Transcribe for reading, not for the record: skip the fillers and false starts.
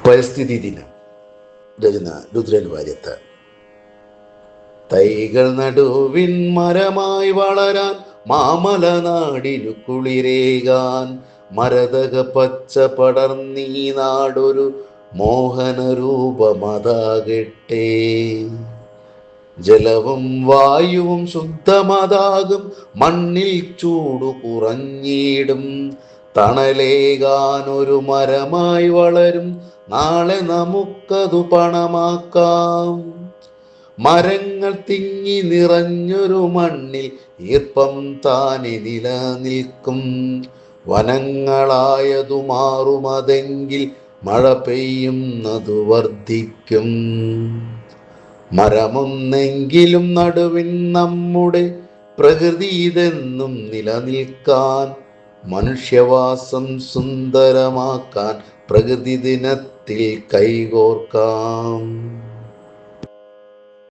പരിസ്ഥിതി ദിനം. രചന രുദ്രൻ വാര്യത്ത്. തൈകൾ നടുവിൻ മരമായി വളരാൻ, മാമല നാടിനു കുളിരേകാൻ, മരതക പച്ച പടർന്നീ നാടൊരു മോഹന രൂപമതാകട്ടെ. ജലവും വായുവും ശുദ്ധമതാകും, മണ്ണിൽ ചൂടു കുറഞ്ഞിടും, തണലേകാൻ ഒരു മരമായി വളരും, നാളെ നമുക്കതു പണമാക്കാം. മരങ്ങൾ തിങ്ങി നിറഞ്ഞൊരു മണ്ണിൽ ഈർപ്പം താനെ നിലനിൽക്കും, വനങ്ങളായതു മാറുമതെങ്കിൽ മഴ പെയ്യുന്നതു വർദ്ധിക്കും. മരമൊന്നെങ്കിലും നടുവിൻ നമ്മുടെ, പ്രകൃതി ഇതെന്നും നിലനിൽക്കാൻ, മനുഷ്യവാസം സുന്ദരമാക്കാൻ പ്രകൃതി ദിനത്തിൽ കൈകോർക്കാം.